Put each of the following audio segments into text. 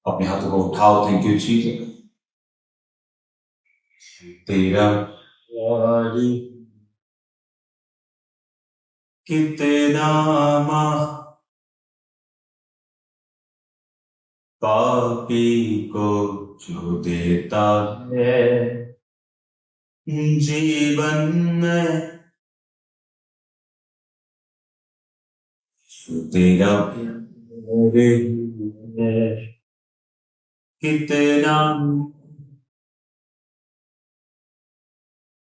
अपने हाथों को उठाओ। Thank you Jesus. तेरा प्यार कितना पापी को जो देता है जीवन में, तेरा प्यार है कितना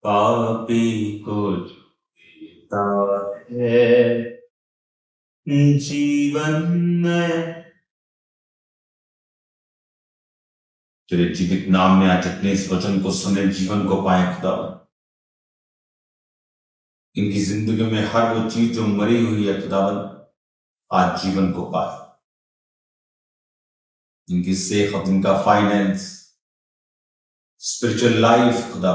पापी को जो देता है जीवन में। तेरे जीवित नाम में आज जितने इस वचन को सुने जीवन को पाए खुदा। इनकी जिंदगी में हर वो चीज जो मरी हुई है खुदावन आज जीवन को पाए। इनकी सेहत, इनका फाइनेंस, स्पिरिचुअल लाइफ खुदा,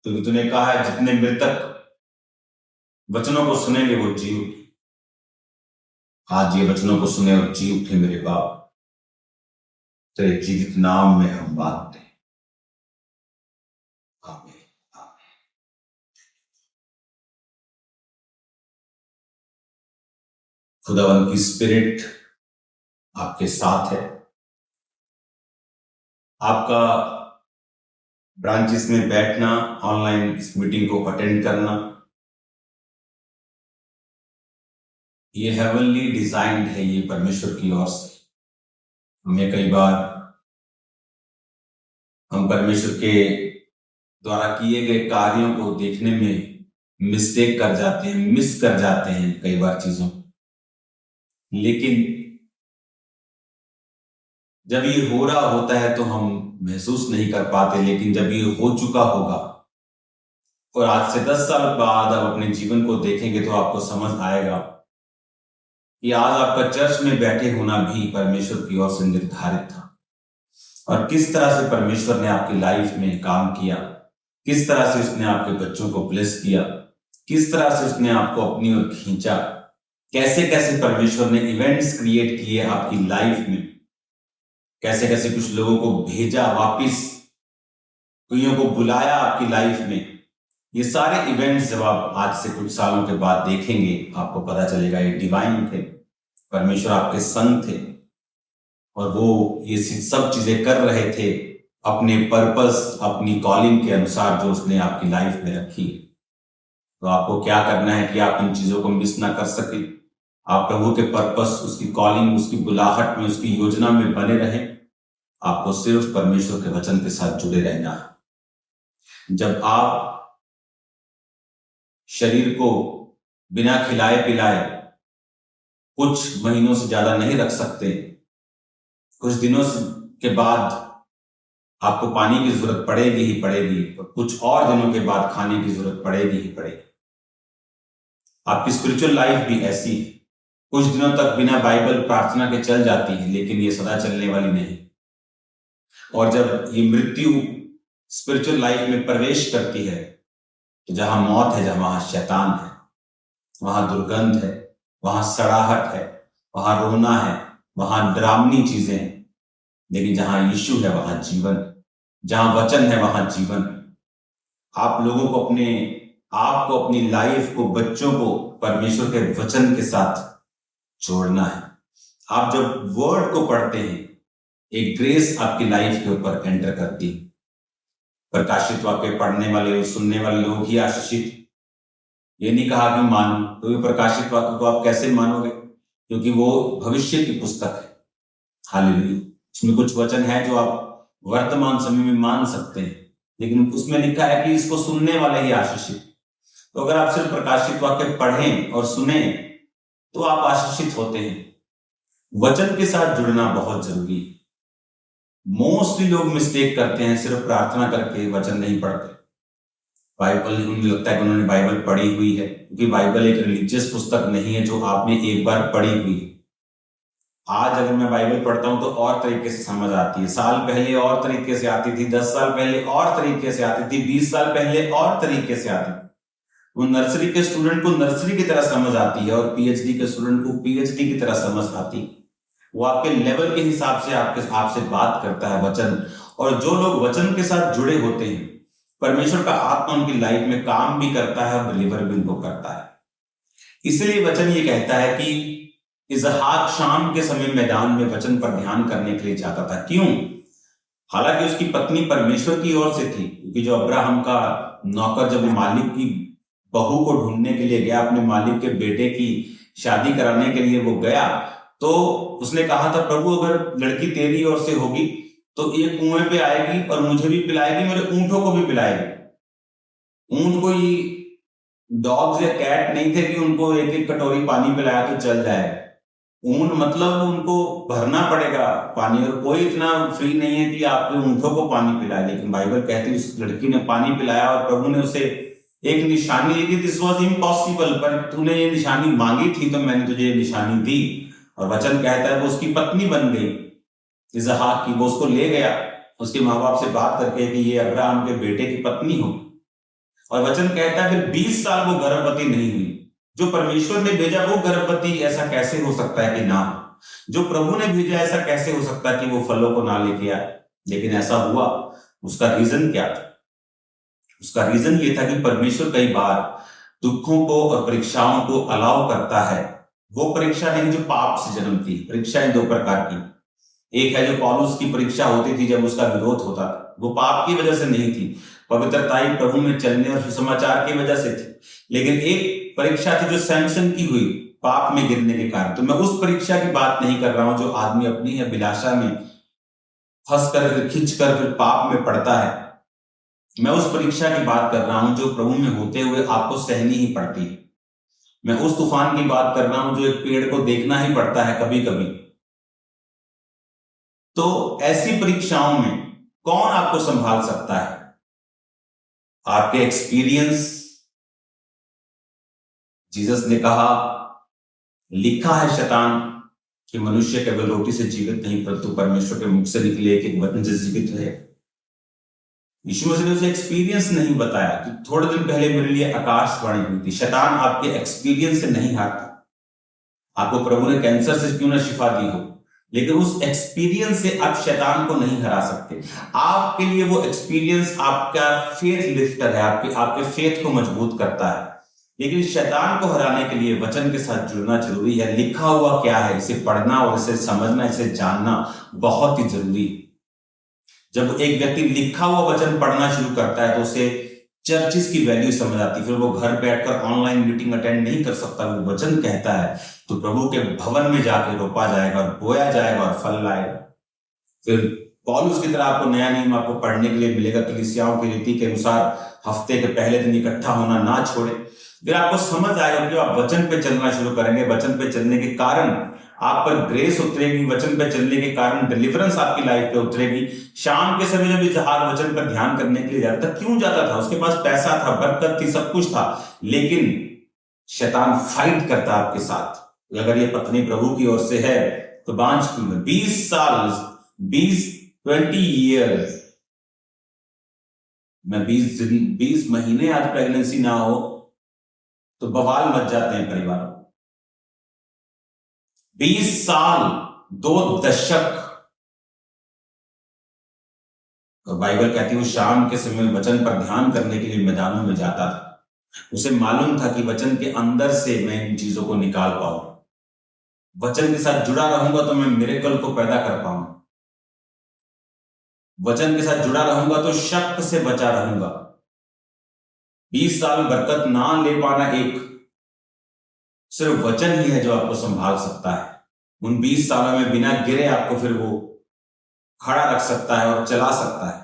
क्योंकि तूने कहा है जितने मृतक वचनों को सुनेंगे वो जी उठे। आज ये वचनों को सुने और जी उठे मेरे बाप। तेरे जीवित नाम में हम मांगते हैं, आमीन आमीन। खुदावन की स्पिरिट आपके साथ है। आपका ब्रांचेस में बैठना, ऑनलाइन इस मीटिंग को अटेंड करना, ये हेवनली डिजाइन्ड है। ये परमेश्वर की ओर से हमें कई बार हम परमेश्वर के द्वारा किए गए कार्यों को देखने में मिस्टेक कर जाते हैं, मिस कर जाते हैं कई बार चीजों। लेकिन जब ये हो रहा होता है तो हम महसूस नहीं कर पाते, लेकिन जब ये हो चुका होगा और आज से 10 साल बाद आप अपने जीवन को देखेंगे तो आपको समझ आएगा कि आज आपका चर्च में बैठे होना भी परमेश्वर की ओर से निर्धारित था, और किस तरह से परमेश्वर ने आपकी लाइफ में काम किया, किस तरह से उसने आपके बच्चों को ब्लेस किया, किस तरह से उसने आपको अपनी ओर खींचा, कैसे कैसे परमेश्वर ने इवेंट्स क्रिएट किए आपकी लाइफ में, कैसे कैसे कुछ लोगों को भेजा वापिस, कईयों को बुलाया आपकी लाइफ में। ये सारे इवेंट्स जब आप आज से कुछ सालों के बाद देखेंगे आपको पता चलेगा ये डिवाइन थे, परमेश्वर आपके संग थे, और वो ये सब चीजें कर रहे थे अपने पर्पस, अपनी कॉलिंग के अनुसार जो उसने आपकी लाइफ में रखी। तो आपको क्या करना है कि आप इन चीजों को मिस ना कर सके। आप प्रभु के पर्पस, उसकी कॉलिंग, उसकी बुलाहट में, उसकी योजना में बने रहें। आपको सिर्फ परमेश्वर के वचन के साथ जुड़े रहना है। जब आप शरीर को बिना खिलाए पिलाए कुछ महीनों से ज्यादा नहीं रख सकते, कुछ दिनों के बाद आपको पानी की जरूरत पड़ेगी ही पड़ेगी, और कुछ और दिनों के बाद खाने की जरूरत पड़ेगी ही पड़ेगी। आपकी स्पिरिचुअल लाइफ भी ऐसी है। कुछ दिनों तक बिना बाइबल प्रार्थना के चल जाती है, लेकिन ये सदा चलने वाली नहीं। और जब ये मृत्यु स्पिरिचुअल लाइफ में प्रवेश करती है तो जहां मौत है, जहां वहां शैतान है, वहां दुर्गंध है, वहां सड़ाहट है, वहां रोना है, वहां डरावनी चीजें हैं। लेकिन जहां यीशु है वहां जीवन, जहां वचन है वहां जीवन। आप लोगों को आपको अपनी लाइफ को, बच्चों को परमेश्वर के वचन के साथ जोड़ना है। आप जब वर्ड को पढ़ते हैं एक ग्रेस आपकी लाइफ के ऊपर एंटर करती है। प्रकाशित वाक्य पढ़ने वाले और सुनने वाले लोग ही आशीषित। ये नहीं कहा कि मानो, तो ये प्रकाशित वाक्य को आप कैसे मानोगे, क्योंकि वो भविष्य की पुस्तक है। हालेलुया। इसमें कुछ वचन है जो आप वर्तमान समय में मान सकते हैं, लेकिन उसमें लिखा है कि इसको सुनने वाले ही आशीषित। तो अगर आप सिर्फ प्रकाशित वाक्य पढ़ें और सुने तो आप आशीषित होते हैं। वचन के साथ जुड़ना बहुत जरूरी है। मोस्टली लोग मिस्टेक करते हैं, सिर्फ प्रार्थना करके वचन नहीं पढ़ते। बाइबल, उन्हें लगता है कि उन्होंने बाइबल पढ़ी हुई है, क्योंकि बाइबल एक रिलीजियस पुस्तक नहीं है जो आपने एक बार पढ़ी हुई है। आज अगर मैं बाइबल पढ़ता हूं तो और तरीके से समझ आती है। साल पहले और तरीके से आती थी, 10 साल पहले और तरीके से आती थी, 20 साल पहले और तरीके से आती थी। वो नर्सरी के स्टूडेंट को नर्सरी की तरह समझ आती है और पीएचडी के स्टूडेंट को पीएचडी की तरह समझ आती है। वो आपके लेवल के हिसाब से आपसे बात करता है वचन। और जो लोग वचन के साथ जुड़े होते हैं, परमेश्वर का आत्मा उनकी लाइफ में काम भी करता है और डिलीवर भी उनको करता है। इसलिए वचन ये कहता है कि इसहाक शाम के समय मैदान में वचन पर ध्यान करने के लिए जाता था। क्यों? हालांकि उसकी पत्नी परमेश्वर की ओर से थी, क्योंकि जो अब्राहम का नौकर जब मालिक की बहू को ढूंढने के लिए गया, अपने मालिक के बेटे की शादी कराने के लिए वो गया, तो उसने कहा था, प्रभु अगर लड़की तेरी ओर से होगी तो ये कुएं पे आएगी और मुझे भी पिलाएगी, मेरे ऊंटों को भी पिलाएगी। ऊंट कोई डॉग्स या कैट नहीं थे कि उनको एक एक कटोरी पानी पिलाया तो चल जाए। ऊंट मतलब उनको भरना पड़ेगा पानी, और कोई इतना फ्री नहीं है कि आपके ऊंटों को पानी पिलाए। लेकिन बाइबल कहती है उस लड़की ने पानी पिलाया और प्रभु ने उसे एक निशानी दी थी। दिस वॉज इम्पॉसिबल, पर तूने ये निशानी मांगी थी तो मैंने तुझे ये निशानी दी। और वचन कहता है वो उसकी पत्नी बन गई इसहाक की। वो उसको ले गया उसके माँ बाप से बात करके कि ये अब्राहम के बेटे की पत्नी हो। और वचन कहता है फिर 20 साल वो गर्भवती नहीं हुई। जो परमेश्वर ने भेजा वो गर्भवती ऐसा कैसे हो सकता है कि ना? जो प्रभु ने भेजा ऐसा कैसे हो सकता है कि वो फलों को ना लेके आए? लेकिन ऐसा हुआ। उसका रीजन क्या था? उसका रीजन ये था कि परमेश्वर कई बार दुखों को और परीक्षाओं को अलाउ करता है। वो परीक्षा नहीं जो पाप से जन्मती। परीक्षाएं दो प्रकार की, एक है जो पौलुस की परीक्षा होती थी जब उसका विरोध होता था, वो पाप की वजह से नहीं थी, पवित्रताई प्रभु में चलने और सुसमाचार की वजह से थी। लेकिन एक परीक्षा थी जो सैमसन की हुई पाप में गिरने के कारण। तो मैं उस परीक्षा की बात नहीं कर रहा हूं जो आदमी अपनी अभिलाषा में फंस कर फिर खिंच कर फिर पाप में पड़ता है। मैं उस परीक्षा की बात कर रहा हूं जो प्रभु में होते हुए आपको सहनी ही पड़ती है। मैं उस तूफान की बात कर रहा हूं जो एक पेड़ को देखना ही पड़ता है कभी कभी। तो ऐसी परीक्षाओं में कौन आपको संभाल सकता है? आपके एक्सपीरियंस। जीसस ने कहा, लिखा है शैतान कि मनुष्य केवल रोटी से जीवित नहीं परंतु परमेश्वर के मुख से निकले एक एक वचन से जीवित है। यीशु मसीह ने उसे एक्सपीरियंस नहीं बताया कि थोड़े दिन पहले मेरे लिए आकाशवाणी हुई थी। शैतान आपके एक्सपीरियंस से नहीं हारता। आपको प्रभु ने कैंसर से क्यों ना शिफा दी हो, लेकिन उस एक्सपीरियंस से आप शैतान को नहीं हरा सकते। आपके लिए वो एक्सपीरियंस आपका फेथ लिफ्टर है, आपके फेथ को मजबूत करता है। लेकिन शैतान को हराने के लिए वचन के साथ जुड़ना जरूरी है। लिखा हुआ क्या है इसे पढ़ना और इसे समझना, इसे जानना बहुत ही जरूरी है। जब एक व्यक्ति लिखा हुआ वचन पढ़ना शुरू करता है तो उसे चर्चिस की वैल्यू समझ आती। फिर वो घर बैठकर ऑनलाइन मीटिंग अटेंड नहीं कर सकता। वो वचन कहता है तो प्रभु के भवन में जाकर रोपा जाएगा और बोया जाएगा और फल लाएगा। फिर पौलुस की तरह आपको नया नियम आपको पढ़ने के लिए मिलेगा। कलीसियाओं की रीति के अनुसार हफ्ते के पहले दिन इकट्ठा होना ना छोड़े। फिर आपको समझ आएगा कि आप वचन पे चलना शुरू करेंगे। वचन पे चलने के कारण आप पर ग्रेस उतरेगी। वचन पे चलने के कारण डिलीवरेंस आपकी लाइफ पे उतरेगी। शाम के समय जब इसहाक वचन पर ध्यान करने के लिए जाता था, क्यों जाता था? उसके पास पैसा था, बरकत थी, सब कुछ था, लेकिन शैतान फाइट करता आपके साथ। अगर ये पत्नी प्रभु की ओर से है तो बांझ क्यों है? 20 साल 20 ईयर्स में 20 महीने आज प्रेगनेंसी ना हो तो बवाल मच जाते हैं परिवार। 20 साल, 2 दशक। और बाइबल कहती है वो शाम के समय वचन पर ध्यान करने के लिए मैदानों में जाता था। उसे मालूम था कि वचन के अंदर से मैं इन चीजों को निकाल पाऊं। वचन के साथ जुड़ा रहूंगा तो मैं मिरेकल को पैदा कर पाऊंगा। वचन के साथ जुड़ा रहूंगा तो शक से बचा रहूंगा। 20 साल बरकत ना ले पाना एक सिर्फ वचन ही है जो आपको संभाल सकता है। उन 20 सालों में बिना गिरे आपको फिर वो खड़ा रख सकता है और चला सकता है।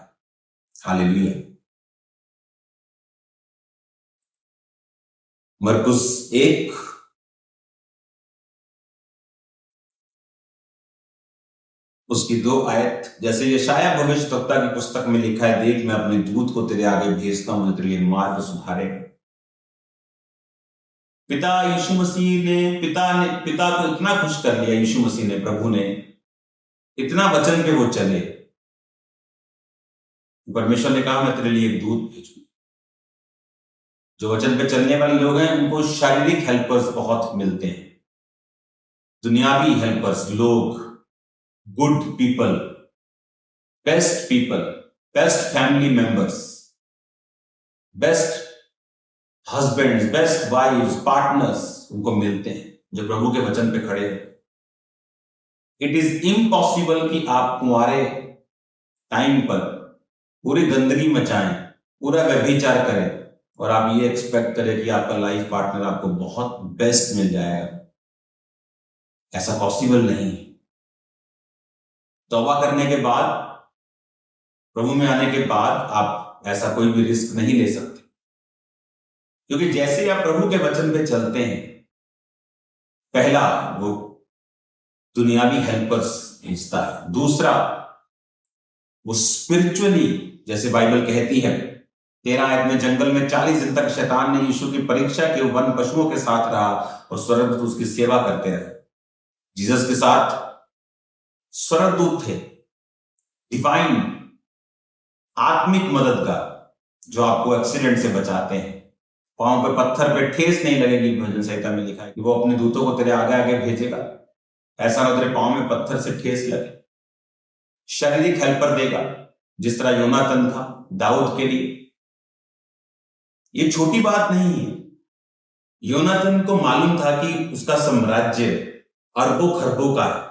हालेलुया। मरकुस 1 उसकी 2 आयत, जैसे यशायाह भविष्यद्वक्ता की पुस्तक में लिखा है, देख मैं अपने दूत को तेरे आगे भेजता हूं जो तेरे लिए मार्ग सुधारेगा। पिता यीशु मसीह ने पिता को इतना खुश कर लिया यीशु मसीह ने, प्रभु ने इतना वचन पे वो चले। परमेश्वर ने कहा मैं तेरे लिए एक दूत भेजूं। जो वचन पे चलने वाले लोग हैं उनको शारीरिक हेल्पर्स बहुत मिलते हैं, दुनियावी हेल्पर्स, लोग good people, best family members, best husbands, best wives, partners उनको मिलते हैं जो प्रभु के वचन पे खड़े हैं। इट इज इम्पॉसिबल कि आप कुंवारे टाइम पर पूरी गंदगी मचाएं, पूरा व्यभिचार करें और आप ये एक्सपेक्ट करें कि आपका लाइफ पार्टनर आपको बहुत बेस्ट मिल जाएगा। ऐसा पॉसिबल नहीं। तौबा करने के बाद, प्रभु में आने के बाद आप ऐसा कोई भी रिस्क नहीं ले सकते, क्योंकि जैसे आप प्रभु के वचन पे चलते हैं, पहला वो दुनियावी हेल्पर्स भेजता है, दूसरा वो स्पिरिचुअली, जैसे बाइबल कहती है 13 आयत में, जंगल में 40 दिन तक शैतान ने यीशु की परीक्षा की, वन पशुओं के साथ रहा और स्वर्गदूत उसकी सेवा करते रहे। जीसस के साथ स्वर्गदूत थे, डिवाइन, आत्मिक मददगार, जो आपको एक्सीडेंट से बचाते हैं। पांव पे पत्थर पे ठेस नहीं लगेगी, भजन संहिता में लिखा है कि वो अपने दूतों को तेरे आगे आगे भेजेगा, ऐसा ना तेरे पांव में पत्थर से ठेस लगे। शारीरिक हेल्पर देगा, जिस तरह योनातन था दाऊद के लिए। ये छोटी बात नहीं है। योनातन को मालूम था कि उसका साम्राज्य अरबों खरबों का है।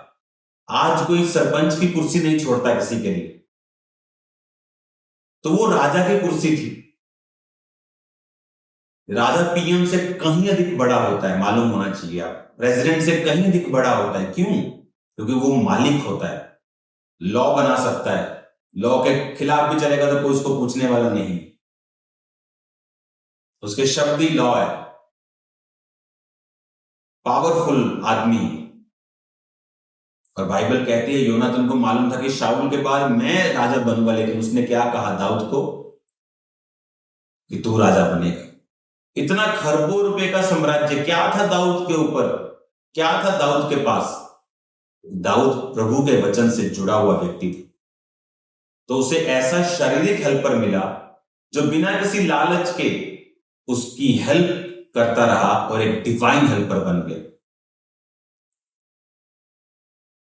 आज कोई सरपंच की कुर्सी नहीं छोड़ता किसी के लिए, तो वो राजा की कुर्सी थी। राजा पीएम से कहीं अधिक बड़ा होता है, मालूम होना चाहिए आप। प्रेसिडेंट से कहीं अधिक बड़ा होता है। क्यों? क्योंकि वो मालिक होता है, लॉ बना सकता है, लॉ के खिलाफ भी चलेगा तो कोई उसको पूछने वाला नहीं, उसके शब्द ही लॉ है। पावरफुल आदमी। और बाइबल कहती है योनातन को मालूम था कि शाऊल के बाद मैं राजा बनूंगा, लेकिन उसने क्या कहा दाऊद को कि तू राजा बनेगा। इतना खरबों रुपए का साम्राज्य क्या था दाऊद के ऊपर, क्या था दाऊद के पास? दाऊद प्रभु के वचन से जुड़ा हुआ व्यक्ति था, तो उसे ऐसा शारीरिक हेल्पर मिला जो बिना किसी लालच के उसकी हेल्प करता रहा और एक डिवाइन हेल्पर बन गया।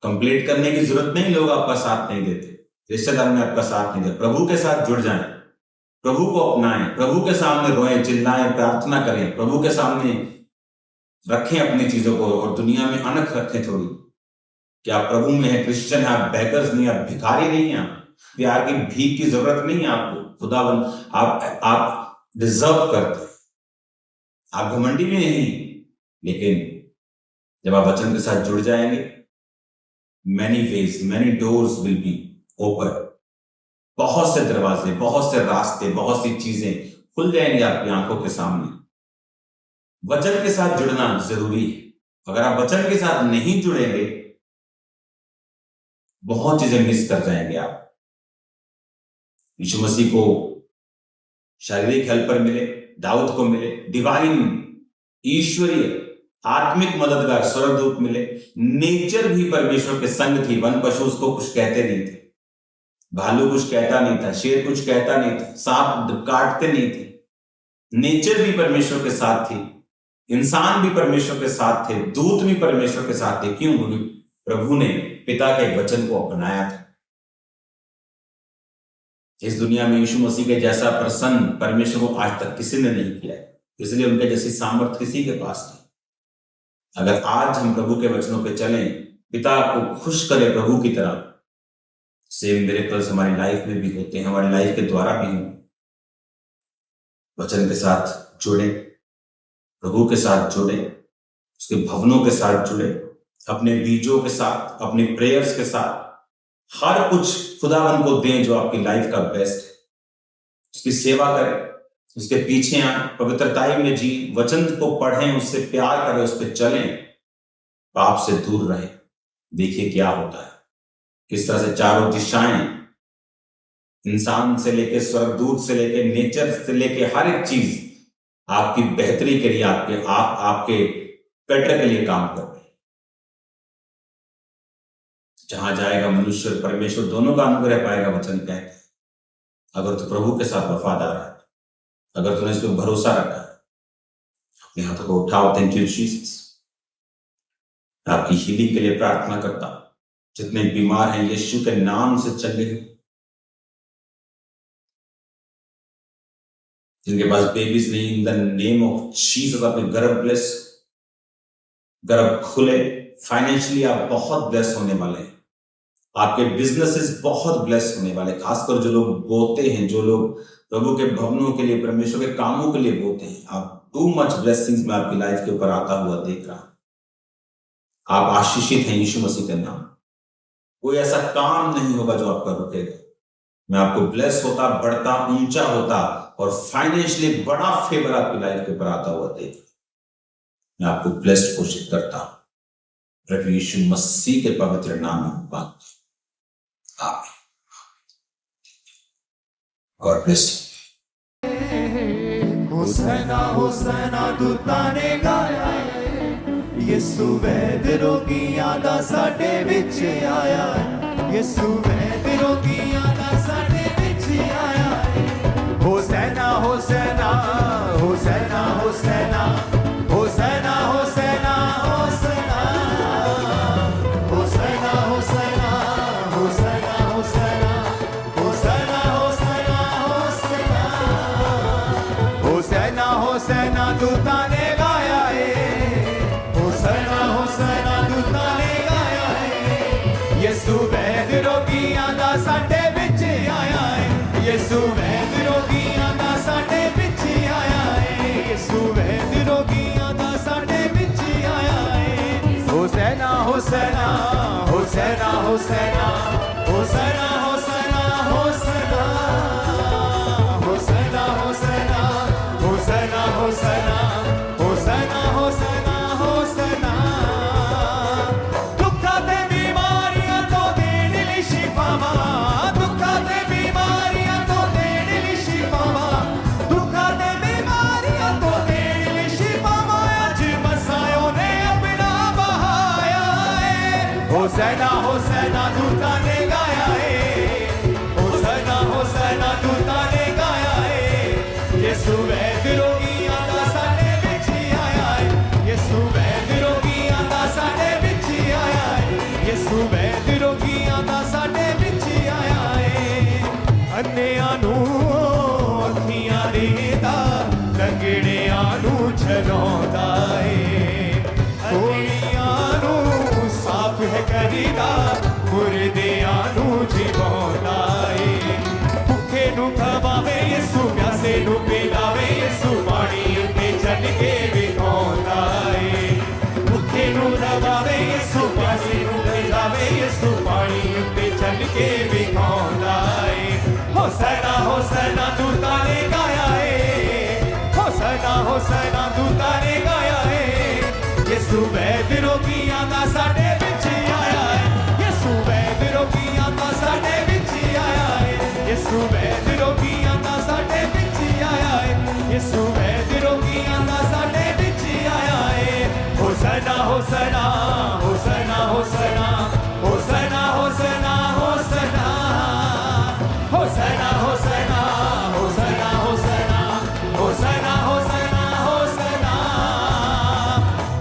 कंप्लीट करने की जरूरत नहीं, लोग आपका साथ नहीं देते, रिश्तेदार में आपका साथ नहीं देते। प्रभु के साथ जुड़ जाएं, प्रभु को अपनाएं, प्रभु के सामने रोएं, चिल्लाएं, प्रार्थना करें, प्रभु के सामने रखें अपनी चीजों को और दुनिया में अनख रखें थोड़ी कि आप प्रभु में हैं, क्रिश्चियन हैं, आप बैकर्स नहीं, आप भिखारी नहीं हैं, प्यार की भीख की जरूरत नहीं है आपको। खुदावन आप डिजर्व करते हैं, आप घमंडी भी नहीं, लेकिन जब आप वचन के साथ जुड़ जाएंगे, many ways, many doors will be open. बहुत से दरवाजे, बहुत से रास्ते, बहुत सी चीजें खुल जाएंगी आपकी आंखों के सामने। वचन के साथ जुड़ना जरूरी है। अगर आप वचन के साथ नहीं जुड़ेंगे, बहुत चीजें मिस कर जाएंगे आप। यीशु मसीह को शारीरिक हेल्पर मिले, दाऊद को मिले डिवाइन, ईश्वरीय, आत्मिक मददगार स्वर्गदूत मिले। नेचर भी परमेश्वर के संग थी। वन पशु उसको कुछ कहते नहीं थे, भालू कुछ कहता नहीं था, शेर कुछ कहता नहीं था, सांप काटते नहीं थे। नेचर भी परमेश्वर के साथ थी, इंसान भी परमेश्वर के साथ थे, दूत भी परमेश्वर के साथ थे। क्यों? क्योंकि प्रभु ने पिता के वचन को अपनाया था। इस दुनिया में यीशु मसीह के जैसा प्रसन्न परमेश्वर को आज तक किसी ने नहीं किया है, इसलिए उनके जैसी सामर्थ्य किसी के पास नहीं। अगर आज हम प्रभु के वचनों पे चलें, पिता को खुश करें प्रभु की तरह, सेम मिरेकल्स हमारी लाइफ में भी होते हैं, हमारी लाइफ के द्वारा भी हों। वचन के साथ जुड़े, प्रभु के साथ जुड़े, उसके भवनों के साथ जुड़े, अपने बीजों के साथ, अपने प्रेयर्स के साथ, हर कुछ खुदावन को दें जो आपकी लाइफ का बेस्ट है। उसकी सेवा करें, उसके पीछे आए, पवित्रताई में जी, वचन को पढ़ें, उससे प्यार करें, उस पर चलें, पाप से दूर रहें। देखिए क्या होता है, किस तरह से चारों दिशाएं, इंसान से लेके स्वर्गदूत से लेके नेचर से लेके हर एक चीज आपकी बेहतरी के लिए, आपके बेटर के लिए काम कर रहे हैं। जहां जाएगा मनुष्य और परमेश्वर दोनों का अनुग्रह पाएगा, वचन कहते हैं। अगर तो प्रभु के साथ वफादार है, अगर तूने इस पर भरोसा रखा है, अपने हाथों को उठाओ। Thank you Jesus. आपकी हीलिंग के लिए प्रार्थना करता हूं। जितने बीमार हैं यीशु के नाम से चले, जिनके पास बेबीज नहीं, in the name of Jesus अपने गर्भ ब्लेस, गर्भ खुले। फाइनेंशियली आप बहुत ब्लेस होने वाले हैं, आपके बिजनेसेस बहुत ब्लेस होने वाले, खासकर जो लोग बोते हैं, जो लोग प्रभु के भवनों के लिए, परमेश्वर के कामों के लिए बोते हैं, आप टू मच ब्लेसिंग्स में आपकी लाइफ के ऊपर आता हुआ देख रहा। आप आशीषित हैं यीशु मसीह के नाम। कोई ऐसा काम नहीं होगा जो आपका रुकेगा। मैं आपको ब्लेस होता, बढ़ता, ऊंचा होता और फाइनेंशियली बड़ा फेवर आपकी लाइफ के ऊपर आता हुआ देख। मैं आपको ब्लेस्ड घोषित करता हूं प्रभु यीशु मसीह के पवित्र नाम में बात। Amen. God bless you. Hosanna hosanna दूतां ने गाया, यीशु वैद रोगियां दा साडे विच आया, यीशु वैद रोगियां दा साडे विच आया। होसैना होसैना होसैना होसैना होसैना होसैना होसैना होसैना होसैना होसैना होसैना होसैना होसैना होसैना होसैना होसैना दूतां ने गाया है, होसैना होसैना दूतां ने गाया है। यीशु वैद रोगियां दा साडे विच आया है, यीशु वैद रोगियां दा साडे विच आया है, यीशु वैद रोगियां दा साडे विच आया है। होसैना होसैना होसैना होसैना होसैना होसैना होसैना होसैना होसैना होसैना होसैना होसैना होसैना होसैना। दुखां ते बीमारियां तो देण लई शिफावां, दुखां ते बीमारियां तो देण लई शिफावां, दुखां ते बीमारियां तो देण लई शिफावां। अज मसायो ने अपना बहाया है। होसैना होसैना दूतां ने गाया है, होसैना होसैना दूतां ने गाया है। यीशु वैद रोगियां दा साडे विच आया है, यीशु वैद रोगियां दा साडे विच आया है, यीशु वैद रोगियां दा साडे विच आया है। अन्नियां नूं अखियां देंदा, लंगड़ियां नूं चलाउंदा है, कोड़ियां नूं साफ है करीदा, मुर्दियां नूं जिवाउंदा है। भुखे नूं खवावे यीशु, प्यासे नूं पिलावे यीशु, पानी उत्ते चल के विखाउंदा है। भुखे नूं खवावे यीशु, प्यासे नूं पिलावे यीशु, पानी उत्ते चल के विखाउंदा है। होसैना होसैना दूतां ने गाया है, होसैना होसैना दूतां ने गाया है। यीशु वैद रोगियां दा साडे विच आया है, यीशु वैद रोगियां दा साडे विच आया है, यीशु वैद रोगियां दा साडे विच आया है, यीशु वैद रोगियां दा साडे विच आया है। होसैना होसैना होसैना होसैना होसैना होसैना होसैना होसैना होसैना होसैना होसैना होसैना होसैना होसैना।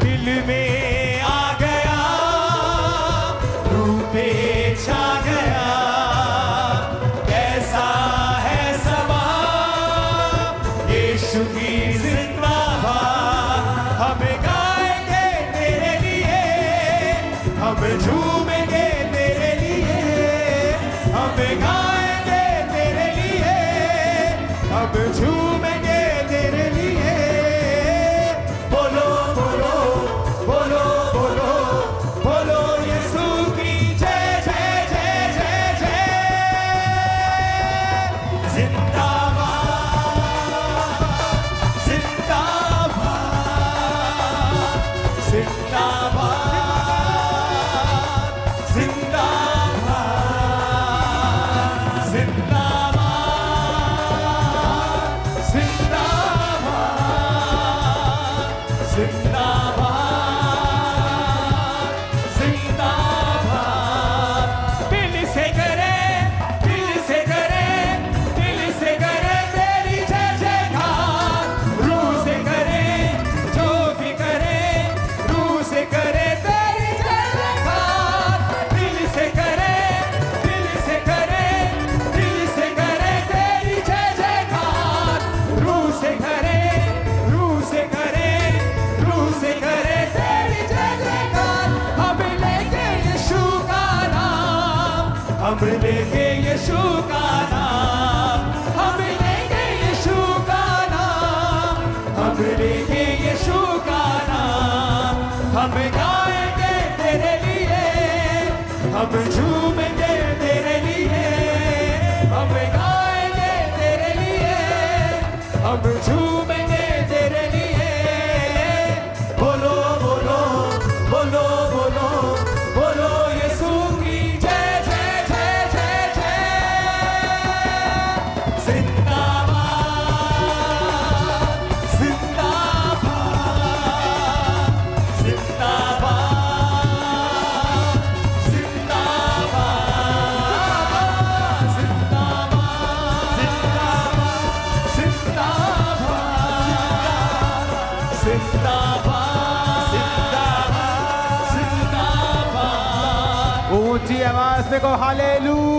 दिल में आ गया, रूह पे छा गया, कैसा है सबा यीशु की जिंदाबाद। हम गाएंगे तेरे लिए, हम झूमेंगे तेरे लिए, हम गाएंगे तेरे लिए, हम झूमेंगे तेरे लिए। बोलो बोलो बोलो बोलो बोलो यीशु की जय जय जय जय जय। जिंदाबाद जिंदाबाद जिंदाबाद जिंदाबाद हम लेंगे यीशु का नाम, हम लेंगे यीशु का नाम, हम लेंगे यीशु का नाम। हम गाएंगे तेरे लिए, हम झूमेंगे तेरे लिए, हम गाएंगे तेरे लिए, हम झूमेंगे तेरे लिए। बोलो बोलो बोलो बोलो बोलो यीशु की जय जय जय जय जय। जिंदाबाद जिंदाबाद जिंदाबाद जिंदाबाद जिंदाबाद जिंदाबाद जिंदाबाद जिंदाबाद। ऊंची आवाज से को हालेलुया।